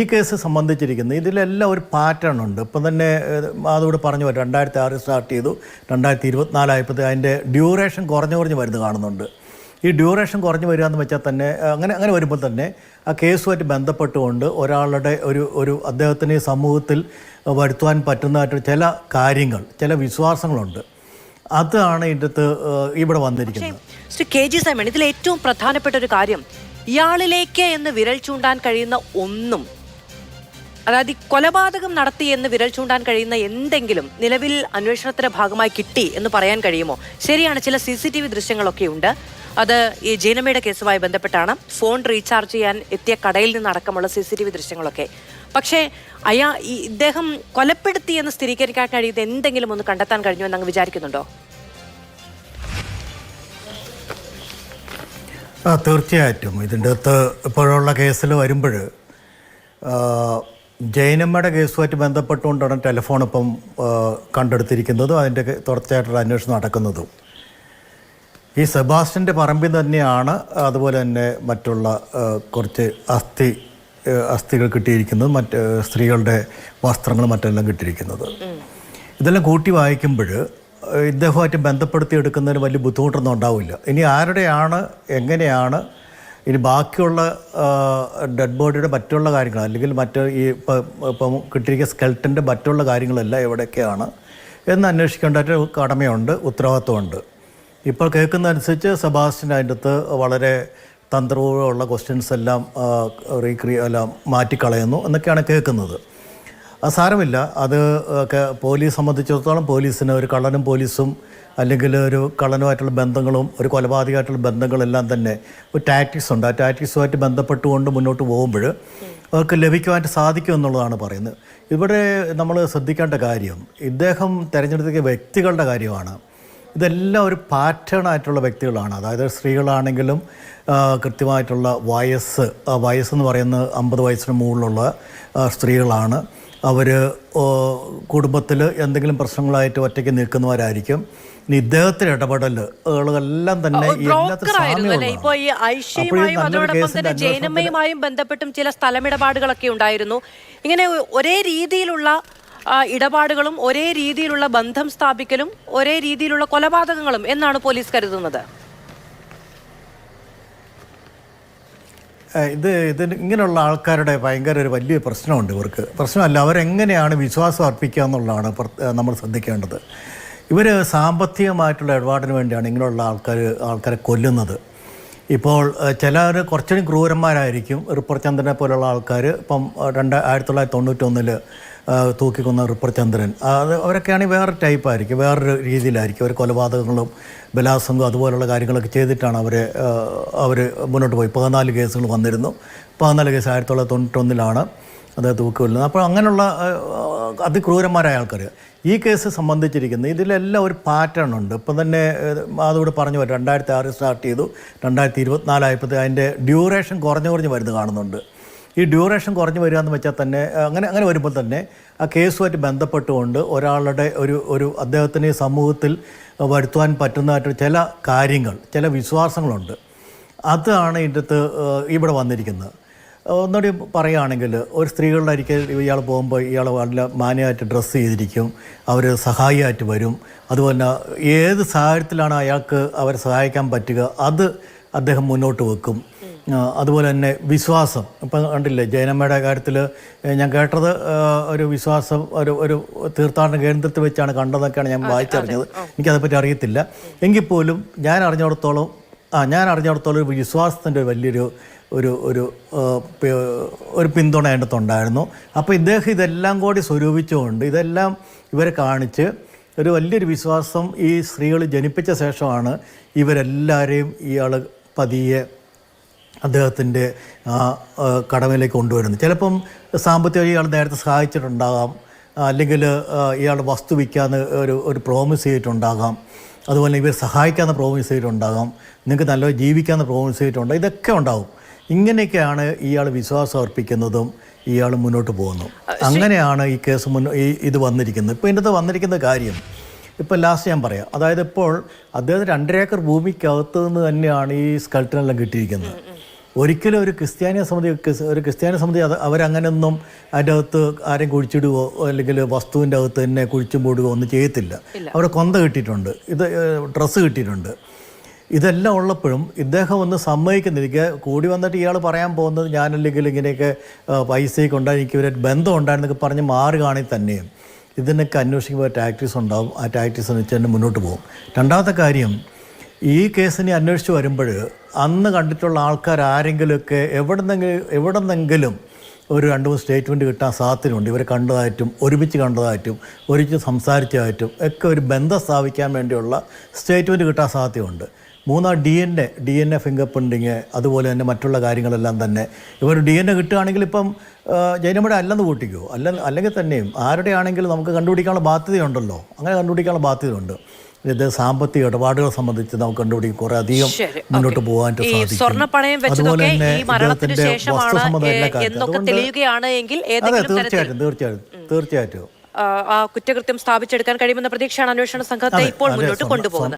ഈ കേസ് സംബന്ധിച്ചിരിക്കുന്നത് ഇതിലെല്ലാം ഒരു പാറ്റേൺ ഉണ്ട്. ഇപ്പം തന്നെ അതോട് പറഞ്ഞു 2006 സ്റ്റാർട്ട് ചെയ്തു, 2024 ആയപ്പോൾ അതിൻ്റെ ഡ്യൂറേഷൻ കുറഞ്ഞു വരുന്നത് കാണുന്നുണ്ട്. ഈ ഡ്യൂറേഷൻ കുറഞ്ഞു വരിക എന്ന് വെച്ചാൽ തന്നെ അങ്ങനെ വരുമ്പോൾ തന്നെ ആ കേസുമായിട്ട് ബന്ധപ്പെട്ടുകൊണ്ട് ഒരാളുടെ ഒരു അദ്ദേഹത്തിന് സമൂഹത്തിൽ വരുത്തുവാൻ പറ്റുന്നതായിട്ട് ചില കാര്യങ്ങൾ, ചില വിശ്വാസങ്ങളുണ്ട്. അതാണ് ഇതിനകത്ത് ഇവിടെ വന്നിരിക്കുന്നത്. ശ്രീ കെ ജി സൈമൺ, ഇതിൽ ഏറ്റവും പ്രധാനപ്പെട്ട ഒരു കാര്യം, ഇയാളിലേക്ക് എന്ന് വിരൽ ചൂണ്ടാൻ കഴിയുന്ന ഒന്നും, അതായത് കൊലപാതകം നടത്തി എന്ന് വിരൽ ചൂണ്ടാൻ കഴിയുന്ന എന്തെങ്കിലും നിലവിൽ അന്വേഷണത്തിന്റെ ഭാഗമായി കിട്ടി എന്ന് പറയാൻ കഴിയുമോ? ശരിയാണ്, ചില CCTV ദൃശ്യങ്ങളൊക്കെ ഉണ്ട്. അത് ഈ ജൈനമ്മയുടെ കേസുമായി ബന്ധപ്പെട്ടാണ്. ഫോൺ റീചാർജ് ചെയ്യാൻ എത്തിയ കടയിൽ നിന്നടക്കമുള്ള CCTV ദൃശ്യങ്ങളൊക്കെ. പക്ഷേ ഇദ്ദേഹം കൊലപ്പെടുത്തി എന്ന് സ്ഥിരീകരിക്കാൻ കഴിയുന്ന എന്തെങ്കിലും ഒന്ന് കണ്ടെത്താൻ കഴിഞ്ഞു എന്ന് അങ്ങ് വിചാരിക്കുന്നുണ്ടോ? തീർച്ചയായിട്ടും ഇതിൻ്റെ അകത്ത് ഇപ്പോഴുള്ള കേസിൽ വരുമ്പോൾ ജൈനമ്മയുടെ കേസുമായിട്ട് ബന്ധപ്പെട്ടുകൊണ്ടാണ് ടെലിഫോൺ ഇപ്പം കണ്ടെടുത്തിരിക്കുന്നതും അതിൻ്റെ തുടർച്ചയായിട്ടുള്ള അന്വേഷണം നടക്കുന്നതും. ഈ സെബാസ്റ്റ്യൻ്റെ പറമ്പിൽ തന്നെയാണ് അതുപോലെ തന്നെ മറ്റുള്ള കുറച്ച് അസ്ഥികൾ കിട്ടിയിരിക്കുന്നത്, മറ്റ് സ്ത്രീകളുടെ വസ്ത്രങ്ങൾ മറ്റെല്ലാം കിട്ടിയിരിക്കുന്നത്. ഇതെല്ലാം കൂട്ടി വായിക്കുമ്പോൾ ഇദ്ദേഹമായിട്ട് ബന്ധപ്പെടുത്തിയെടുക്കുന്നതിന് വലിയ ബുദ്ധിമുട്ടൊന്നും ഉണ്ടാവില്ല. ഇനി ആരുടെയാണ്, എങ്ങനെയാണ്, ഇനി ബാക്കിയുള്ള ഡെഡ് ബോഡിയുടെ മറ്റുള്ള കാര്യങ്ങൾ, അല്ലെങ്കിൽ ഇപ്പം കിട്ടിയിരിക്കുന്ന സ്കെൽറ്റൻ്റെ മറ്റുള്ള കാര്യങ്ങളെല്ലാം എവിടെയൊക്കെയാണ് എന്ന് അന്വേഷിക്കേണ്ട കടമയുണ്ട്, ഉത്തരവാദിത്വമുണ്ട്. ഇപ്പോൾ കേൾക്കുന്നതനുസരിച്ച് സെബാസ്റ്റ്യൻ അതിൻ്റെ അകത്ത് വളരെ തന്ത്രപൂർവ്വമുള്ള ക്വസ്റ്റ്യൻസ് എല്ലാം എല്ലാം മാറ്റിക്കളയുന്നു എന്നൊക്കെയാണ് കേൾക്കുന്നത്. അത് സാരമില്ല. അത് പോലീസ് സംബന്ധിച്ചിടത്തോളം പോലീസിന് ഒരു കള്ളനും പോലീസും അല്ലെങ്കിൽ ഒരു കള്ളനുമായിട്ടുള്ള ബന്ധങ്ങളും ഒരു കൊലപാതകമായിട്ടുള്ള ബന്ധങ്ങളെല്ലാം തന്നെ ഒരു ടാക്ടിക്സ് ഉണ്ട്. ആ ടാക്ടിക്സുമായിട്ട് ബന്ധപ്പെട്ടുകൊണ്ട് മുന്നോട്ട് പോകുമ്പോൾ അവർക്ക് ലഭിക്കുവാനായിട്ട് സാധിക്കും എന്നുള്ളതാണ് പറയുന്നത്. ഇവിടെ നമ്മൾ ശ്രദ്ധിക്കേണ്ട കാര്യം, ഇദ്ദേഹം തിരഞ്ഞെടുത്ത വ്യക്തികളുടെ കാര്യമാണ്. ഇതെല്ലാം ഒരു പാറ്റേണായിട്ടുള്ള വ്യക്തികളാണ്. അതായത് സ്ത്രീകളാണെങ്കിലും കൃത്യമായിട്ടുള്ള വയസ്സെന്ന് പറയുന്നത് 50 വയസ്സിന് മുകളിലുള്ള സ്ത്രീകളാണ്. അവർ കുടുംബത്തിൽ എന്തെങ്കിലും പ്രശ്നങ്ങളായിട്ട് ഒറ്റയ്ക്ക് നിൽക്കുന്നവരായിരിക്കും. ഇനി ഇദ്ദേഹത്തിന് ഇടപെടലുകളെല്ലാം തന്നെ ജൈനമ്മയുമായും ബന്ധപ്പെട്ടും ചില സ്ഥലമിടപാടുകളൊക്കെ ഉണ്ടായിരുന്നു. ഇങ്ങനെ ഒരേ രീതിയിലുള്ള ഇടപാടുകളും ഒരേ രീതിയിലുള്ള ബന്ധം സ്ഥാപിക്കലും ഒരേ രീതിയിലുള്ള കൊലപാതകങ്ങളും എന്നാണ് പോലീസ് കരുതുന്നത്. ഇതിന് ഇങ്ങനെയുള്ള ആൾക്കാരുടെ ഭയങ്കര ഒരു വലിയ പ്രശ്നമുണ്ട്. ഇവർക്ക് പ്രശ്നമല്ല, അവരെങ്ങനെയാണ് വിശ്വാസം അർപ്പിക്കുക എന്നുള്ളതാണ് നമ്മൾ ശ്രദ്ധിക്കേണ്ടത്. ഇവർ സാമ്പത്തികമായിട്ടുള്ള ഇടപാടിന് വേണ്ടിയാണ് ഇങ്ങനെയുള്ള ആൾക്കാരെ കൊല്ലുന്നത്. ഇപ്പോൾ ചിലർ കുറച്ചുകൂടി ക്രൂരന്മാരായിരിക്കും. റിപ്പർചന്ദ്രനെ പോലുള്ള ആൾക്കാർ ഇപ്പം 1991 തൂക്കിക്കൊന്ന റിപ്പർചന്ദ്രൻ, അവരൊക്കെയാണെങ്കിൽ വേറെ ടൈപ്പായിരിക്കും, വേറൊരു രീതിയിലായിരിക്കും. അവർ കൊലപാതകങ്ങളും ബലാത്സംഗവും അതുപോലുള്ള കാര്യങ്ങളൊക്കെ ചെയ്തിട്ടാണ് അവർ മുന്നോട്ട് പോയി. 14 കേസുകൾ വന്നിരുന്നു. 14 കേസ് 1991 അത് തൂക്കിക്കൊല്ലുന്നത്. അപ്പോൾ അങ്ങനെയുള്ള അതിക്രൂരന്മാരായ ആൾക്കാർ. ഈ കേസ് സംബന്ധിച്ചിരിക്കുന്നത് ഇതിലെല്ലാം ഒരു പാറ്റേൺ ഉണ്ട്. ഇപ്പം തന്നെ അതോട് പറഞ്ഞു 2006 സ്റ്റാർട്ട് ചെയ്തു, 2024 ആയപ്പോൾ അതിൻ്റെ ഡ്യൂറേഷൻ കുറഞ്ഞു വരുന്നത് കാണുന്നുണ്ട്. ഈ ഡ്യൂറേഷൻ കുറഞ്ഞു വരിക എന്ന് വെച്ചാൽ തന്നെ അങ്ങനെ വരുമ്പോൾ തന്നെ ആ കേസുമായിട്ട് ബന്ധപ്പെട്ടുകൊണ്ട് ഒരാളുടെ ഒരു അദ്ദേഹത്തിന് സമൂഹത്തിൽ വരുത്തുവാൻ പറ്റുന്നതായിട്ട് ചില കാര്യങ്ങൾ, ചില വിശ്വാസങ്ങളുണ്ട്. അതാണ് ഇതിനകത്ത് ഇവിടെ വന്നിരിക്കുന്നത്. ഒന്നുകൂടി പറയുകയാണെങ്കിൽ, ഒരു സ്ത്രീകളുടെ ഒരിക്കൽ ഇയാൾ പോകുമ്പോൾ ഇയാൾ വളരെ മാന്യമായിട്ട് ഡ്രസ്സ് ചെയ്തിരിക്കും, അവർ സഹായിയായിട്ട് വരും. അതുപോലെ ഏത് സാഹചര്യത്തിലാണ് അയാൾക്ക് അവരെ സഹായിക്കാൻ പറ്റുക അത് അദ്ദേഹം മുന്നോട്ട് വെക്കും. അതുപോലെ തന്നെ വിശ്വാസം, ഇപ്പം കണ്ടില്ലേ ജൈനമ്മയുടെ കാര്യത്തിൽ ഞാൻ കേട്ടത്, ഒരു വിശ്വാസം ഒരു തീർത്ഥാടന കേന്ദ്രത്തിൽ വെച്ചാണ് കണ്ടതൊക്കെയാണ് ഞാൻ വായിച്ചറിഞ്ഞത്. എനിക്കതേപ്പറ്റി അറിയത്തില്ല. എങ്കിൽ പോലും ഞാൻ അറിഞ്ഞിടത്തോളം ഒരു വിശ്വാസത്തിൻ്റെ വലിയൊരു ഒരു പിന്തുണ അതിനകത്തുണ്ടായിരുന്നു. അപ്പോൾ ഇദ്ദേഹം ഇതെല്ലാം കൂടി സ്വരൂപിച്ചുകൊണ്ട് ഇതെല്ലാം ഇവരെ കാണിച്ച് ഒരു വലിയൊരു വിശ്വാസം ഈ സ്ത്രീകൾ ജനിപ്പിച്ച ശേഷമാണ് ഇവരെല്ലാവരെയും ഇയാൾ പതിയെ അദ്ദേഹത്തിൻ്റെ കടമയിലേക്ക് കൊണ്ടുവരുന്നത്. ചിലപ്പം സാമ്പത്തികമായി ഇയാൾ നേരത്തെ സഹായിച്ചിട്ടുണ്ടാകാം, അല്ലെങ്കിൽ ഇയാൾ വസ്തു വിൽക്കാന്ന് ഒരു പ്രോമിസ് ചെയ്തിട്ടുണ്ടാകാം, അതുപോലെ ഇവർ സഹായിക്കാമെന്ന് പ്രോമിസ് ചെയ്തിട്ടുണ്ടാകാം, നിങ്ങൾക്ക് നല്ല ജീവിക്കാമെന്ന് പ്രോമിസ് ചെയ്തിട്ടുണ്ടാകും. ഇതൊക്കെ ഉണ്ടാകും. ഇങ്ങനെയൊക്കെയാണ് ഇയാൾ വിശ്വാസം അർപ്പിക്കുന്നതും ഇയാൾ മുന്നോട്ട് പോകുന്നു. അങ്ങനെയാണ് ഈ കേസ് ഇത് വന്നിരിക്കുന്നത്. ഇപ്പോൾ ഇതിൻ്റെ വന്നിരിക്കുന്ന കാര്യം ഇപ്പോൾ ലാസ്റ്റ് ഞാൻ പറയാം. അതായത് ഇപ്പോൾ അദ്ദേഹത്തിന് 2 ഏക്കർ ഭൂമിക്കകത്ത് നിന്ന് തന്നെയാണ് ഈ സ്കൾപ്റ്ററെല്ലാം കിട്ടിയിരിക്കുന്നത്. ഒരിക്കലും ഒരു ക്രിസ്ത്യാനി സമിതി അവരങ്ങനെയൊന്നും അതിൻ്റെ അകത്ത് ആരെയും കുഴിച്ചിടുകയോ അല്ലെങ്കിൽ വസ്തുവിൻ്റെ അകത്ത് തന്നെ കുഴിച്ചു മൂടുകയോ ഒന്നും ചെയ്യത്തില്ല. അവിടെ കൊന്ത കിട്ടിയിട്ടുണ്ട്, ഡ്രസ്സ് കിട്ടിയിട്ടുണ്ട്. ഇതെല്ലാം ഉള്ളപ്പോഴും ഇദ്ദേഹം ഒന്ന് സമ്മതിക്കുന്നില്ല. കൂടി വന്നിട്ട് ഇയാൾ പറയാൻ പോകുന്നത് ഞാനല്ലെങ്കിൽ ഇങ്ങനെയൊക്കെ പൈസയൊക്കെ ഉണ്ടായി എനിക്ക് ഇവരെ ബന്ധം ഉണ്ടായിരുന്നൊക്കെ പറഞ്ഞ് മാറുകയാണെങ്കിൽ തന്നെയും ഇതിനൊക്കെ അന്വേഷിക്കുമ്പോൾ ടാക്ടീസ് ഉണ്ടാവും. ആ ടാക്ടീസ് വെച്ച് തന്നെ മുന്നോട്ട് പോകും. രണ്ടാമത്തെ കാര്യം, ഈ കേസിനെ അന്വേഷിച്ച് വരുമ്പോൾ അന്ന് കണ്ടിട്ടുള്ള ആൾക്കാർ ആരെങ്കിലുമൊക്കെ എവിടെന്നെങ്കിലും ഒരു 2-3 സ്റ്റേറ്റ്മെൻറ്റ് കിട്ടാൻ സാധ്യതയുണ്ട്. ഇവരെ കണ്ടതായിട്ടും ഒരുമിച്ച് കണ്ടതായിട്ടും ഒരുമിച്ച് സംസാരിച്ചതായിട്ടും ഒക്കെ ഒരു ബന്ധം സ്ഥാപിക്കാൻ വേണ്ടിയുള്ള സ്റ്റേറ്റ്മെൻറ്റ് കിട്ടാൻ സാധ്യതയുണ്ട്. മൂന്നാം DNA ഫിംഗർ പ്രിൻറ്റിങ്, അതുപോലെ തന്നെ മറ്റുള്ള കാര്യങ്ങളെല്ലാം തന്നെ ഇവർ DNA കിട്ടുകയാണെങ്കിൽ ഇപ്പം ജൈനമ്മയുടെ അല്ലെന്ന് കൂട്ടിക്കോ, അല്ലെങ്കിൽ തന്നെയും ആരുടെ ആണെങ്കിലും നമുക്ക് കണ്ടുപിടിക്കാനുള്ള ബാധ്യതയുണ്ടല്ലോ. അങ്ങനെ കണ്ടുപിടിക്കാനുള്ള ബാധ്യതയുണ്ട്. ഇത് സാമ്പത്തിക ഇടപാടുകളെ സംബന്ധിച്ച് നമുക്ക് കണ്ടുപിടിക്കും കുറേ അധികം മുന്നോട്ട് പോകാനായിട്ട് സാധിക്കും. സ്വർണ്ണപ്പണയം വെച്ചതൊക്കെ ഈ മരണത്തിന് ശേഷമാണ് എന്നൊക്കെ തെളിയുകയാണ് എങ്കിൽ തീർച്ചയായിട്ടും ആ കുറ്റകൃത്യം സ്ഥാപിച്ചെടുക്കാൻ കഴിയുമെന്ന പ്രതീക്ഷയാണ് അന്വേഷണ സംഘത്തെ ഇപ്പോൾ മുന്നോട്ട് കൊണ്ടുപോകുന്നത്.